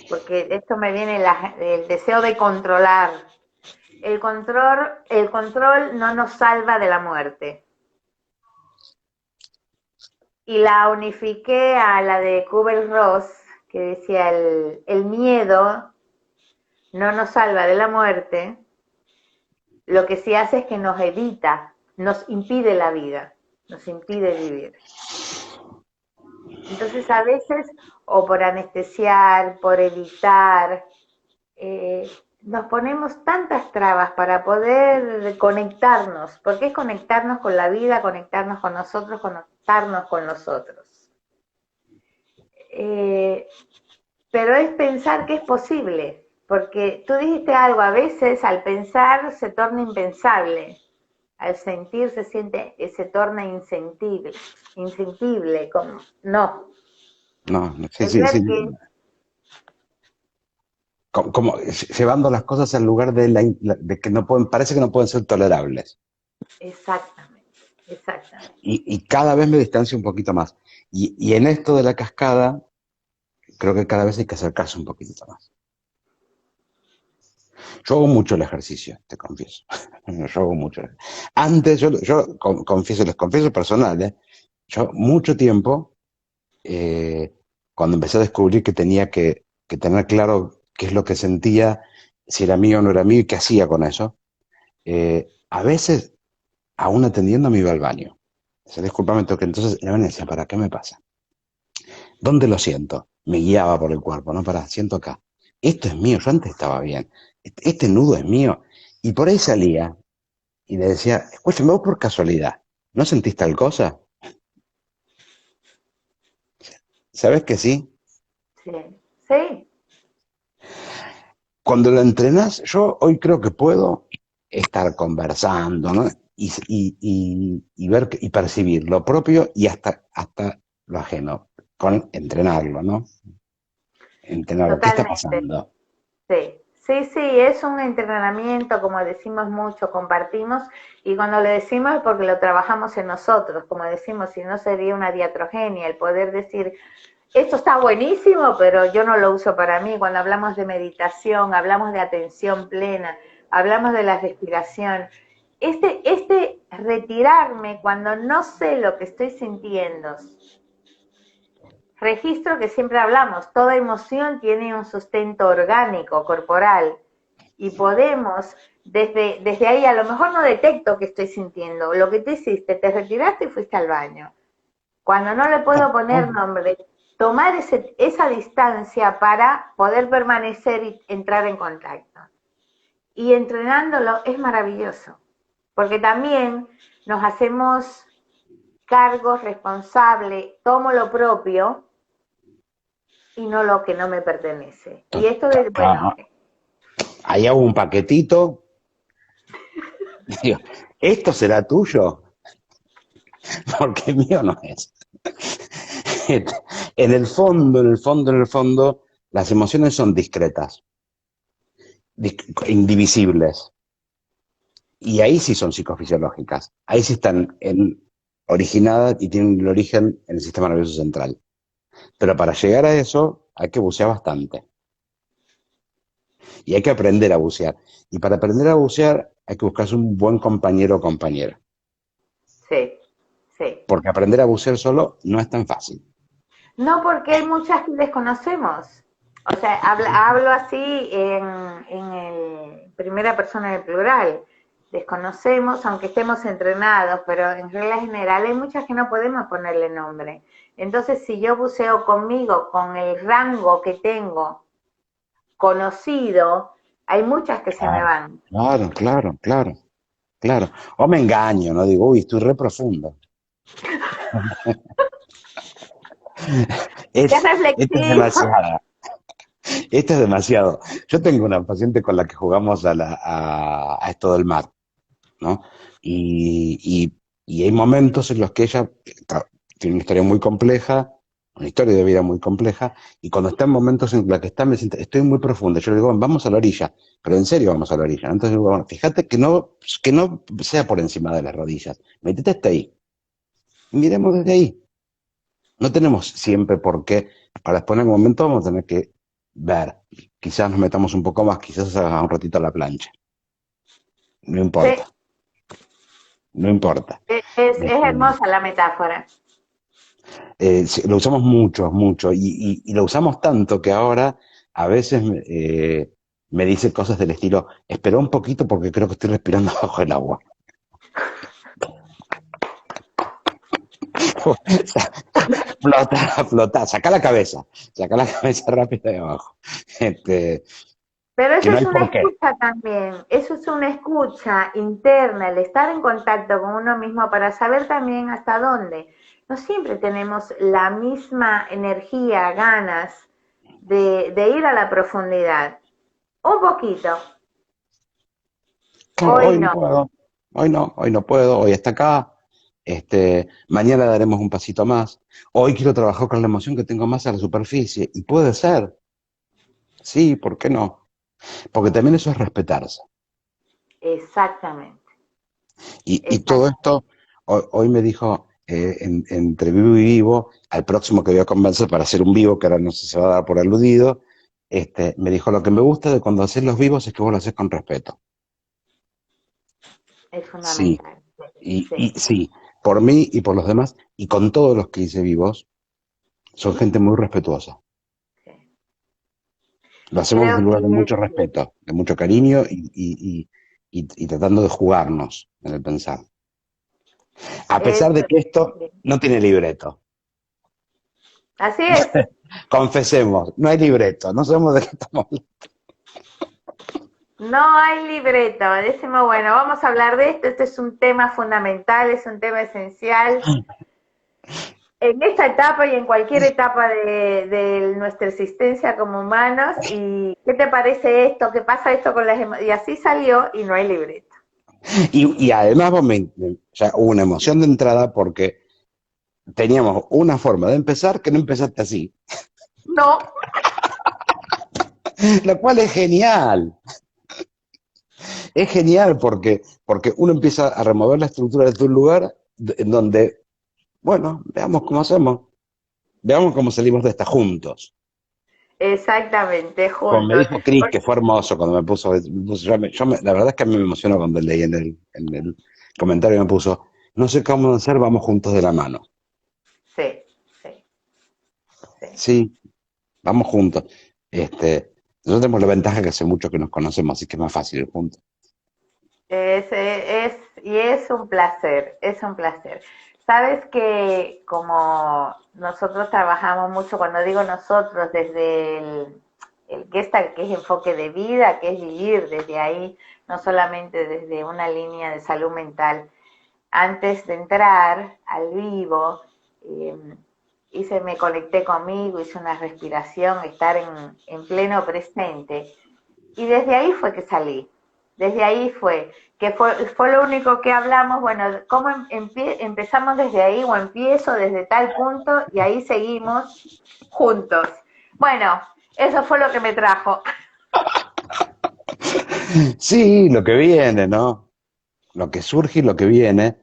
porque esto me viene el deseo de controlar, el control no nos salva de la muerte. Y la unifiqué a la de Kubler-Ross, que decía, el miedo no nos salva de la muerte, lo que sí hace es que nos evita, nos impide la vida, nos impide vivir. Entonces a veces, o por anestesiar, por evitar, nos ponemos tantas trabas para poder conectarnos, porque es conectarnos con la vida, conectarnos con nosotros, conectarnos con los otros. Eh, pero es pensar que es posible, porque tú dijiste algo, a veces al pensar se torna impensable, al sentir se torna insentible, como, no. No, sí, El sí, ver sí. que, Como llevando las cosas al lugar de que no pueden, parece que no pueden ser tolerables. exactamente, exactamente. Y cada vez me distancio un poquito más. Y en esto de la cascada, creo que cada vez hay que acercarse un poquito más. Yo hago mucho el ejercicio, te confieso. Yo hago mucho. Antes, confieso, les confieso personal, ¿eh? Yo mucho tiempo, eh, cuando empecé a descubrir que tenía que tener claro qué es lo que sentía, si era mío o no era mío y qué hacía con eso, a veces, aún atendiendo, me iba al baño. O sea, disculpame, que entonces la me decía, ¿para qué me pasa? ¿Dónde lo siento? Me guiaba por el cuerpo, no, para, siento acá. Esto es mío, yo antes estaba bien. Este nudo es mío. Y por ahí salía y le decía, escúchame, vos por casualidad, ¿no sentís tal cosa? ¿Sabes que sí? Sí, sí, Cuando lo entrenás, yo hoy creo que puedo estar conversando, ¿no? Y ver y percibir lo propio y hasta lo ajeno, con entrenarlo, ¿no? Entrenarlo. ¿Qué está totalmente. pasando? Sí, sí, sí, es un entrenamiento, como decimos mucho, compartimos, y cuando le decimos es porque lo trabajamos en nosotros, como decimos, si no sería una diatrogenia, el poder decir, esto está buenísimo, pero yo no lo uso para mí. Cuando hablamos de meditación, hablamos de atención plena, hablamos de la respiración. Este retirarme cuando no sé lo que estoy sintiendo, registro que siempre hablamos, toda emoción tiene un sustento orgánico, corporal, y podemos, desde ahí, a lo mejor no detecto que estoy sintiendo, lo que te hiciste, te retiraste y fuiste al baño. Cuando no le puedo poner nombre, tomar esa distancia para poder permanecer y entrar en contacto. Y entrenándolo es maravilloso, porque también nos hacemos cargos responsables, tomo lo propio y no lo que no me pertenece. Y esto de, bueno, Ahí hago un paquetito. Digo, ¿esto será tuyo? Porque mío no es. En el fondo, en el fondo, en el fondo, las emociones son discretas, indivisibles. Y ahí sí son psicofisiológicas. Ahí sí están originadas y tienen el origen en el sistema nervioso central. Pero para llegar a eso hay que bucear bastante. Y hay que aprender a bucear. Y para aprender a bucear hay que buscarse un buen compañero o compañera. sí, sí. Porque aprender a bucear solo no es tan fácil. No, porque hay muchas que desconocemos. O sea, hablo así en el primera persona del plural. Desconocemos, aunque estemos entrenados, pero en regla general hay muchas que no podemos ponerle nombre. Entonces, si yo buceo conmigo, con el rango que tengo conocido, hay muchas que se me Claro, van. claro, claro, claro, claro. O me engaño, ¿no? Digo, uy, estoy re profundo. ¡Qué Esto es reflexivo! demasiado. Esto es demasiado. Yo tengo una paciente con la que jugamos a esto del mar, ¿no? Y hay momentos en los que ella tiene una historia muy compleja, una historia de vida muy compleja, y cuando está en momentos en los que está, me siento, estoy muy profunda. Yo le digo, vamos a la orilla, pero en serio vamos a la orilla. Entonces digo, bueno, fíjate que no sea por encima de las rodillas, métete hasta ahí, y miremos desde ahí. No tenemos siempre por qué, para después en algún momento vamos a tener que ver, quizás nos metamos un poco más, quizás haga un ratito a la plancha, no Sí, importa, no importa. es Este, hermosa la metáfora. sí, lo usamos mucho, mucho, y lo usamos tanto que ahora a veces me dice cosas del estilo, espera un poquito porque creo que estoy respirando bajo el agua. Flota, flota, saca la cabeza rápido de abajo. Este, Pero que eso no es hay una por qué. escucha también, eso es una escucha interna, el estar en contacto con uno mismo para saber también hasta dónde. No siempre tenemos la misma energía, ganas de ir a la profundidad. Un poquito, Claro, hoy hoy no no. puedo, hoy no puedo, hoy está acá, mañana daremos un pasito más, hoy quiero trabajar con la emoción que tengo más a la superficie, y puede ser, sí, ¿por qué no? Porque también eso es respetarse. Exactamente, Y todo exactamente. esto, hoy me dijo, entre vivo y vivo, al próximo que voy a convencer para hacer un vivo, que ahora no sé si se va a dar por aludido, me dijo, lo que me gusta de cuando haces los vivos es que vos lo haces con respeto. Es Sí, fundamental. y Sí, sí, por mí y por los demás, y con todos los que hice vivos, son gente muy respetuosa. sí. Lo hacemos desde Creo un que lugar de mucho respeto, de mucho cariño y tratando de jugarnos en el pensar. A es, pesar de que esto no tiene libreto. así es. Confesemos, no hay libreto, no sabemos de qué estamos hablando. No hay libreto. Decimos, bueno, vamos a hablar de esto. Este es un tema fundamental, es un tema esencial en esta etapa y en cualquier etapa de nuestra existencia como humanos. ¿Y qué te parece esto? ¿Qué pasa esto con las emociones? Y así salió y no hay libreto. Y además o sea, hubo una emoción de entrada porque teníamos una forma de empezar que no empezaste así, No, lo cual es genial. Es genial porque uno empieza a remover la estructura de tu lugar en donde, bueno, veamos cómo hacemos, veamos cómo salimos de esta juntos. exactamente, Como me juntos. dijo Cris, que fue hermoso cuando la verdad es que a mí me emocionó cuando leí en el comentario, me puso, no sé cómo hacer, vamos juntos de la mano. Sí, sí, sí. Sí, vamos juntos. Nosotros tenemos la ventaja que hace mucho que nos conocemos, así que es más fácil ir juntos. Y es un placer, es un placer. Sabes que como nosotros trabajamos mucho, cuando digo nosotros, desde el que es enfoque de vida, que es vivir desde ahí, no solamente desde una línea de salud mental. Antes de entrar al vivo, eh, me conecté conmigo, hice una respiración, estar en pleno presente. Y desde ahí fue que salí. Desde ahí fue lo único que hablamos, bueno, cómo empezamos desde ahí o empiezo desde tal punto y ahí seguimos juntos. Bueno, eso fue lo que me trajo. Sí, lo que viene, ¿no? Lo que surge y lo que viene,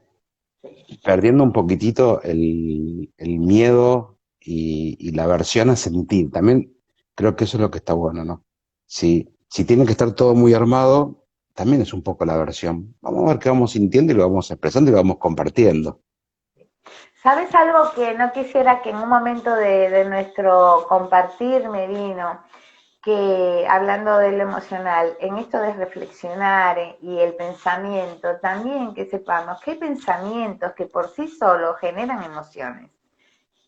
perdiendo un poquitito el miedo y la aversión a sentir. También creo que eso es lo que está bueno, ¿no? Si tiene que estar todo muy armado, también es un poco la aversión. Vamos a ver qué vamos sintiendo y lo vamos expresando y lo vamos compartiendo. ¿Sabes algo que no quisiera que en un momento de nuestro compartir me vino? Que hablando de lo emocional, en esto de reflexionar y el pensamiento, también que sepamos que hay pensamientos que por sí solos generan emociones.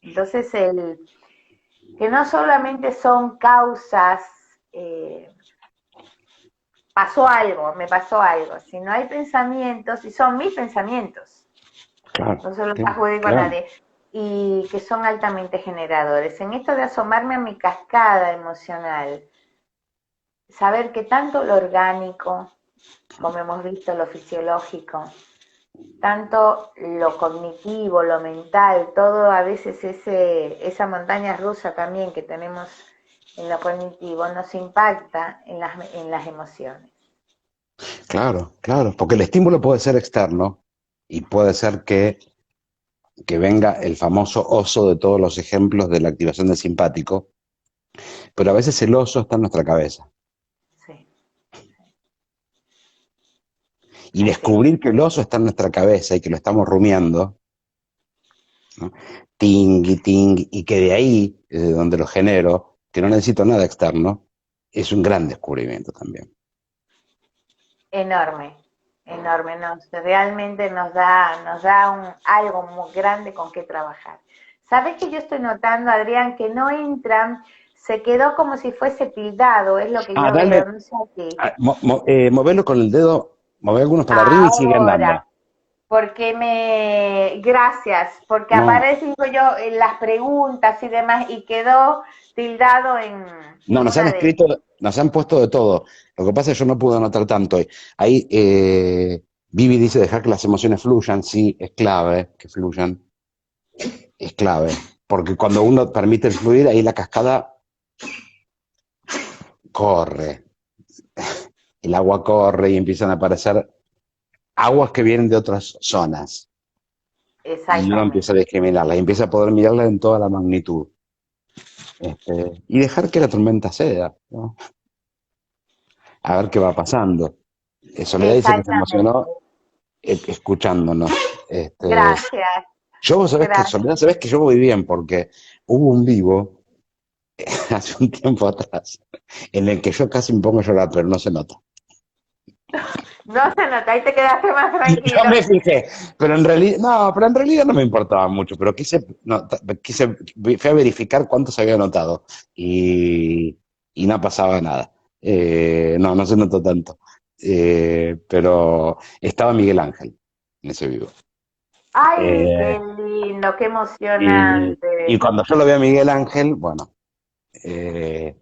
Entonces, que no solamente son causas, eh, pasó algo, me pasó algo, sino hay pensamientos, y son mis pensamientos, Claro, no se los claro, adjudico a claro. nadie, y que son altamente generadores. En esto de asomarme a mi cascada emocional, saber que tanto lo orgánico, como hemos visto, lo fisiológico, tanto lo cognitivo, lo mental, todo a veces esa montaña rusa también que tenemos en lo cognitivo nos impacta en las emociones. Claro, claro, porque el estímulo puede ser externo y puede ser que venga el famoso oso de todos los ejemplos de la activación del simpático, pero a veces el oso está en nuestra cabeza. Sí, Y así es. descubrir que el oso está en nuestra cabeza y que lo estamos rumiando, ¿no? Ting, y que de ahí, de donde lo genero, que no necesito nada externo, es un gran descubrimiento también. Enorme, enorme. Realmente nos da algo muy grande con qué trabajar. ¿Sabes que yo estoy notando, Adrián, que no entran, se quedó como si fuese tildado, es lo que Ah, yo veo, dale, no sé aquí. moverlo con el dedo, mover algunos para arriba y sigue Ahora, andando. gracias, porque No, aparece, digo yo, en las preguntas y demás, y quedó tildado no, en nos han una de escrito, ellas. nos han puesto de todo. Lo que pasa es que yo no pude anotar tanto hoy. Ahí Vivi dice dejar que las emociones fluyan, sí, es clave que fluyan, es clave. Porque cuando uno permite el fluir, ahí la cascada corre, el agua corre y empiezan a aparecer aguas que vienen de otras zonas. Y uno empieza a Exactamente. discriminarlas y empieza a poder mirarlas en toda la magnitud. Y dejar que la tormenta ceda, ¿no? A ver qué va pasando. Soledad dice que se Exactamente. emocionó escuchándonos. Este, Gracias, yo, vos sabés que, gracias. Soledad, sabés que yo voy bien porque hubo un vivo hace un tiempo atrás en el que yo casi me pongo a llorar, pero no se nota. No se nota, ahí te quedaste más Yo tranquilo. me fijé, pero en realidad, no, pero en realidad no me importaba mucho, pero fui a verificar cuánto se había notado y no pasaba nada. No, no se notó tanto. Pero estaba Miguel Ángel en ese vivo. Ay, Eh, qué lindo, qué y emocionante. cuando yo lo vi a Miguel Ángel, bueno, eh,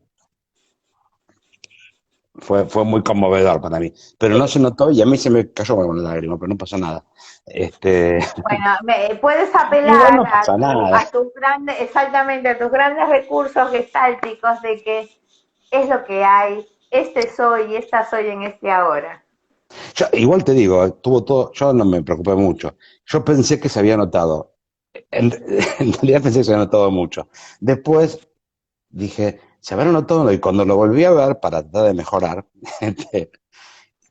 fue muy conmovedor para mí. Pero no se Sí. notó y a mí se me cayó una lágrima, pero no pasó nada. Este, Bueno, puedes igual apelar no pasa nada. a tus grandes, exactamente, a tus grandes recursos gestálticos de que es lo que hay, este soy y esta soy en este ahora. Igual te digo, tuvo todo, yo no me preocupé mucho. Yo pensé que se había notado. En, en realidad pensé que se había notado mucho. Después dije, se habrá notado, y cuando lo volví a ver para tratar de mejorar,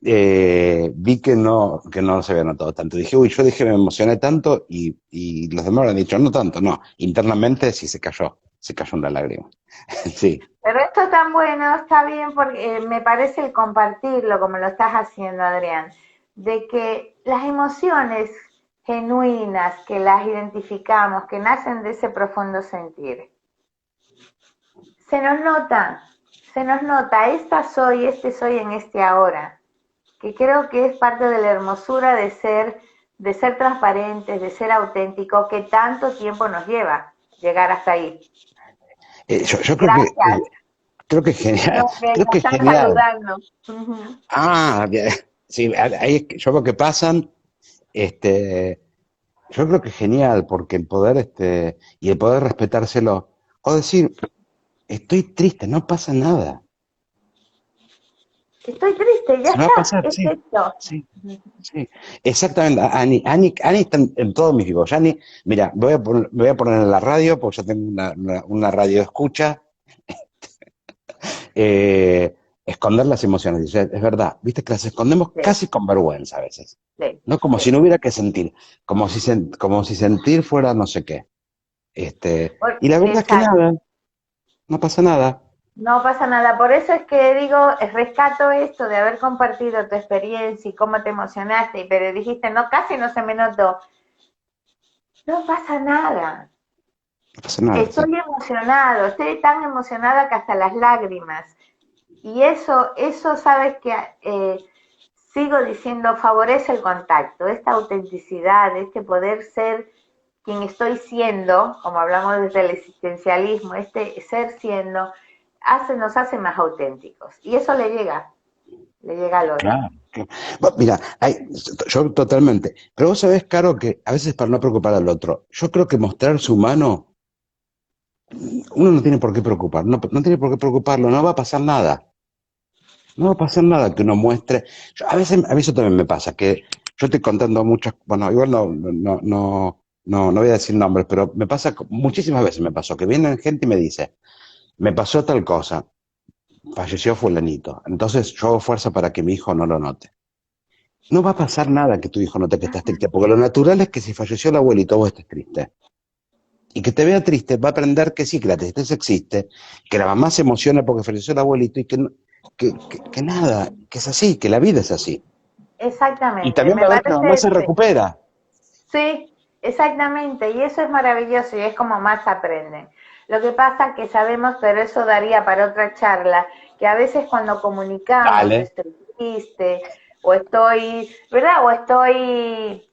este, vi que no se había notado tanto. Dije, uy, yo dije, me emocioné tanto y los demás han dicho, no tanto, no. Internamente sí se cayó una lágrima. Sí. Pero esto tan bueno, está bien porque me parece el compartirlo como lo estás haciendo, Adrián, de que las emociones genuinas, que las identificamos, que nacen de ese profundo sentir, se nos nota, se nos nota, esta soy, este soy en este ahora, que creo que es parte de la hermosura de ser transparentes, de ser auténticos, que tanto tiempo nos lleva llegar hasta ahí. Yo Gracias. creo que es genial, No, que creo ya que es están genial. saludando. Ujú. Ah, bien. Sí, ahí yo creo que pasan, este, yo creo que es genial, porque el poder, y el poder respetárselo, o decir, estoy triste, no pasa nada. Estoy triste, ya Se va a está, pasar, es sí, esto. sí, sí. Exactamente, Ani está en todos mis vivos. Yani, mira, voy a poner en la radio, porque yo tengo una radio escucha, esconder las emociones. Dice, es verdad, viste que las escondemos Sí, casi con vergüenza a veces. sí, ¿No? Como si sí. no hubiera que sentir, como si sentir fuera no sé qué. Y la verdad es que Exacto. nada, no pasa nada. No pasa nada. Por eso es que digo, rescato esto de haber compartido tu experiencia y cómo te emocionaste, pero dijiste, no, casi no se me notó. No pasa nada. No pasa nada, sí. Estoy emocionado, estoy tan emocionada que hasta las lágrimas. Y eso sabes que sigo diciendo, favorece el contacto, esta autenticidad, este poder ser quien estoy siendo, como hablamos desde el existencialismo, este ser siendo, nos hace más auténticos. Y eso le llega. le llega al otro. Claro. Mira, yo totalmente. Pero vos sabés, Caro, que a veces para no preocupar al otro, yo creo que mostrarse humano, uno no tiene por qué preocupar, no tiene por qué preocuparlo, no va a pasar nada. No va a pasar nada que uno muestre. A mí eso también me pasa, que yo estoy contando muchas, bueno, igual no voy a decir nombres, pero me pasa, muchísimas veces me pasó, que viene gente y me dice, me pasó tal cosa, falleció fulanito, entonces yo hago fuerza para que mi hijo no lo note. No va a pasar nada que tu hijo note que estás triste, porque lo natural es que si falleció el abuelito vos estés triste. Y que te vea triste, va a aprender que sí, que la tristeza existe, que la mamá se emociona porque falleció el abuelito y que nada, que es así, que la vida es así. Y Exactamente, también me va a ver que la mamá se parece, sí, recupera. sí, exactamente, y eso es maravilloso y es como más aprenden. Lo que pasa que sabemos, pero eso daría para otra charla, que a veces cuando comunicamos Dale. estoy triste o estoy, ¿verdad? O estoy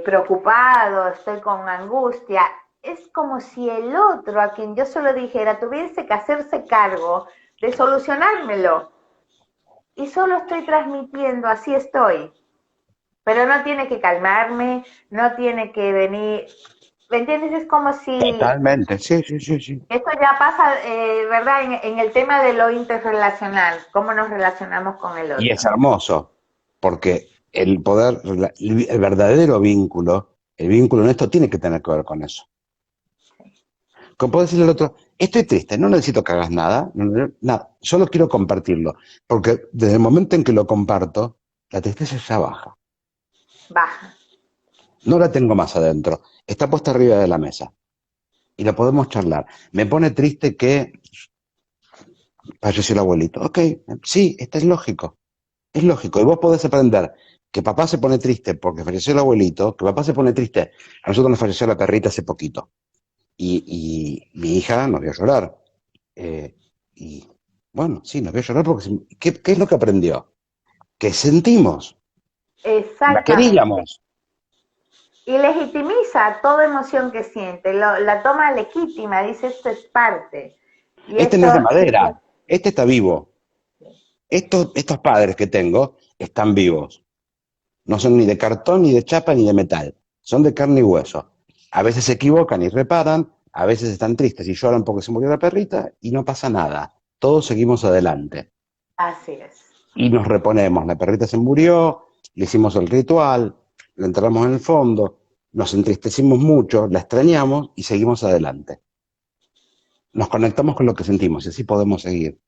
preocupado, estoy con angustia, es como si el otro a quien yo solo dijera tuviese que hacerse cargo de solucionármelo y solo estoy transmitiendo, así estoy, pero no tiene que calmarme, no tiene que venir, ¿me entiendes? Es como si Totalmente, sí, sí, sí, sí. esto ya pasa, ¿verdad? En el tema de lo interrelacional, cómo nos relacionamos con el Y es otro. hermoso, porque el poder, el verdadero vínculo, el vínculo honesto tiene que tener que ver con eso. Como puedo decirle al otro, estoy triste, no necesito que hagas nada, nada, solo quiero compartirlo, porque desde el momento en que lo comparto, la tristeza ya baja. Baja. No la tengo más adentro, está puesta arriba de la mesa y la podemos charlar. Me pone triste que falleció el abuelito. Ok, sí, esto es lógico. Es lógico. Y vos podés aprender que papá se pone triste porque falleció el abuelito, que papá se pone triste. A nosotros nos falleció la perrita hace poquito. Y mi hija nos vio llorar. Eh, y bueno, sí, nos vio llorar porque ¿qué es lo que aprendió? Que sentimos, la Exactamente. queríamos. Y legitimiza toda emoción que siente, la toma legítima, dice esto es parte. Y Este no eso, es de madera, este está vivo. Estos padres que tengo están vivos. No son ni de cartón, ni de chapa, ni de metal. Son de carne y hueso. A veces se equivocan y reparan, a veces están tristes y lloran porque se murió la perrita y no pasa nada. Todos seguimos adelante. así es. Y nos reponemos. La perrita se murió, le hicimos el ritual, la enterramos en el fondo, nos entristecimos mucho, la extrañamos y seguimos adelante. Nos conectamos con lo que sentimos y así podemos seguir.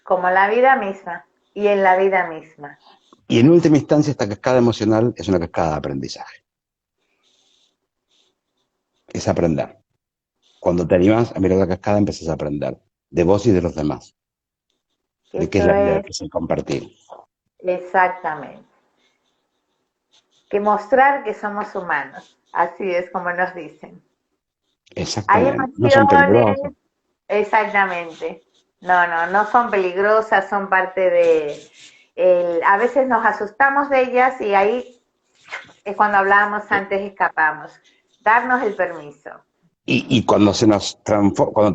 Como la vida misma y en la vida misma. Y en última instancia, esta cascada emocional es una cascada de aprendizaje. Es aprender. Cuando te animas a mirar la cascada, empiezas a aprender de vos y de los demás, de qué es Eso la vida, es que es el compartir. exactamente. Que mostrar que somos humanos. Así es como nos dicen. Hay Exactamente. No son emociones, peligrosos. exactamente. No, no, no son peligrosas, son parte de... a veces nos asustamos de ellas y ahí es cuando hablábamos antes, escapamos. Darnos el permiso. Y cuando se nos transforma, cuando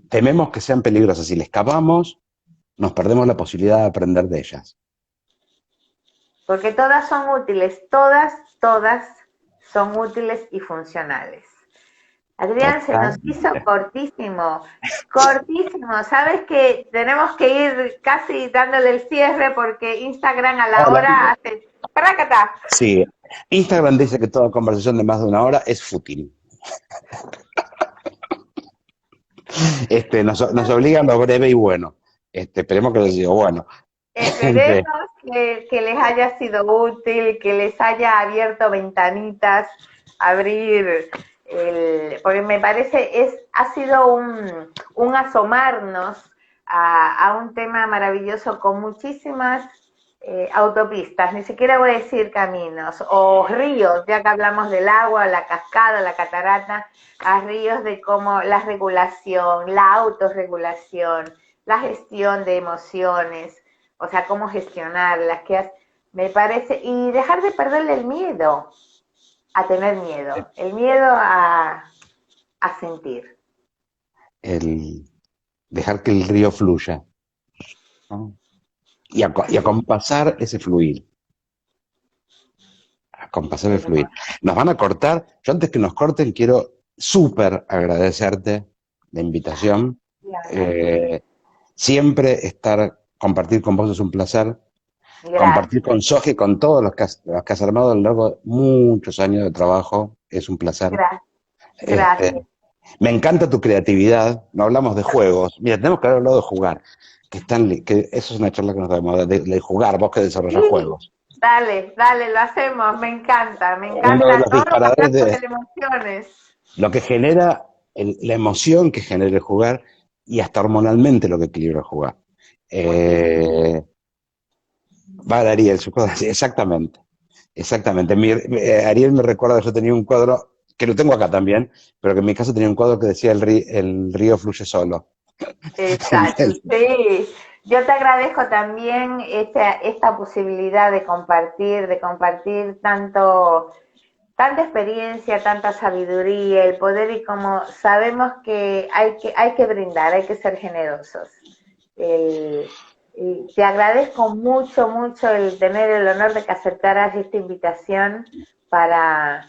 tememos que sean peligrosas y le escapamos, nos perdemos la posibilidad de aprender de ellas. Porque todas son útiles, todas son útiles y funcionales. Adrián, se nos hizo Totalmente. cortísimo, cortísimo. Sabes que tenemos que ir casi dándole el cierre porque Instagram a la Hola. hora hace... ¡Prácata! Sí, Instagram dice que toda conversación de más de una hora es fútil. Nos obliga a lo breve y bueno. Esperemos que les digo, bueno. Esperemos que les haya sido útil, que les haya abierto ventanitas, abrir porque me parece ha sido un asomarnos a un tema maravilloso con muchísimas autopistas, ni siquiera voy a decir caminos, o ríos, ya que hablamos del agua, la cascada, la catarata, a ríos de cómo la regulación, la autorregulación, la gestión de emociones, o sea, cómo gestionarlas, me parece, y dejar de perderle el miedo a tener miedo, el miedo a sentir. el dejar que el río fluya, ¿no? y acompasar ese fluir. Acompasar el fluir. Nos van a cortar. Yo antes que nos corten quiero súper agradecerte la invitación. Eh, Siempre compartir con vos es un placer. Compartir Gracias, con Soji, con todos los que has armado a lo largo de muchos años de trabajo, es un placer. gracias, gracias. Este, Me encanta tu creatividad. No hablamos de juegos. Mira, tenemos que haber hablado de jugar. Que eso es una charla que nos damos, de jugar, vos que desarrollas Sí, juegos. dale, dale, lo hacemos, me Uno de encanta. los Todo lo que disparadores hablamos de de emociones. lo que genera, la emoción que genera el jugar y hasta hormonalmente lo que equilibra el jugar. Buenísimo. Eh, Ariel, sí, exactamente. Exactamente. Ariel me recuerda que yo tenía un cuadro, que lo tengo acá también, pero que en mi caso tenía un cuadro que decía el río fluye solo. Exacto, sí. Yo te agradezco también esta posibilidad de compartir tanta experiencia, tanta sabiduría, el poder y como sabemos que hay que brindar, hay que ser generosos. El- y te agradezco mucho, mucho el tener el honor de que aceptaras esta invitación para,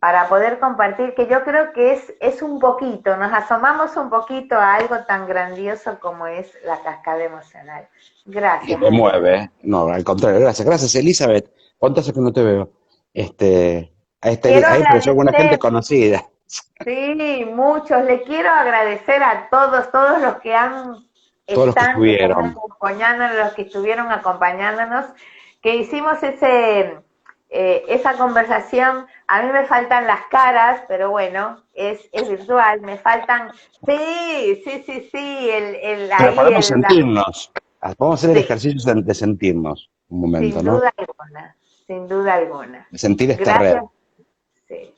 para poder compartir, que yo creo que es un poquito, nos asomamos un poquito a algo tan grandioso como es la cascada emocional. Que Gracias, te Ariel. mueve, ¿eh? No, al contrario, gracias. Gracias, Elizabeth. ¿Cuánto hace que no te veo? Quiero Ahí apareció alguna gente agradecer, conocida. sí, muchos, le quiero agradecer a todos, todos los que Todos los que que están estuvieron. acompañándonos, los que estuvieron acompañándonos, que hicimos esa conversación. A mí me faltan las caras, pero bueno, es virtual, me faltan, sí, sí, sí, sí, Pero ahí, podemos sentirnos. Podemos hacer el sí, ejercicio de sentirnos un momento, sin ¿no? duda alguna, sin duda alguna. De sentir esta red. Gracias, sí,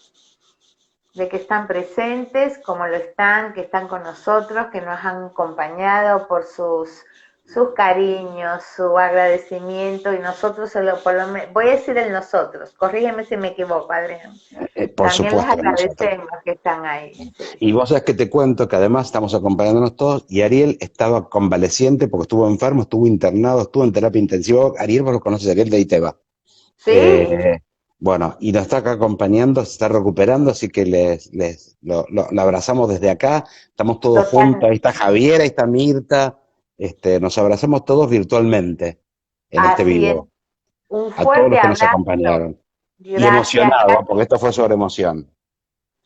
de que están presentes, como lo están, que están con nosotros, que nos han acompañado por sus cariños, su agradecimiento, y nosotros, voy a decir el nosotros, corrígeme si me equivoco, Adrián. Por También les supuesto que nosotros. agradecemos que están ahí. Sí, Y sí. vos sabés que te cuento que además estamos acompañándonos todos y Ariel estaba convaleciente porque estuvo enfermo, estuvo internado, estuvo en terapia intensiva. Ariel, vos lo conoces, Ariel de Iteba. Sí, Eh, bueno, y nos está acá acompañando, se está recuperando, así que lo abrazamos desde acá, estamos todos juntos, ahí totalmente. está Javier, ahí está Mirta, nos abrazamos todos virtualmente en este Así es. vivo, Un a todos fuerte los que nos abrazo. acompañaron. Y Gracias, emocionado, gracias. porque esto fue sobre emoción.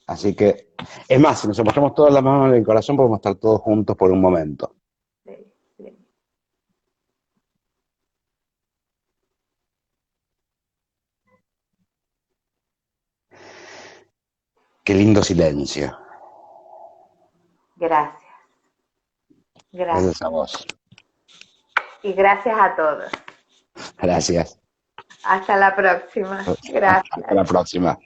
Así que, es más, si nos apoyamos todas las manos en el corazón, podemos estar todos juntos por un momento. Sí, sí. Qué lindo silencio. Gracias, Gracias a gracias. vos. Y gracias a todos. Gracias. Hasta la próxima. Hasta Gracias. la próxima.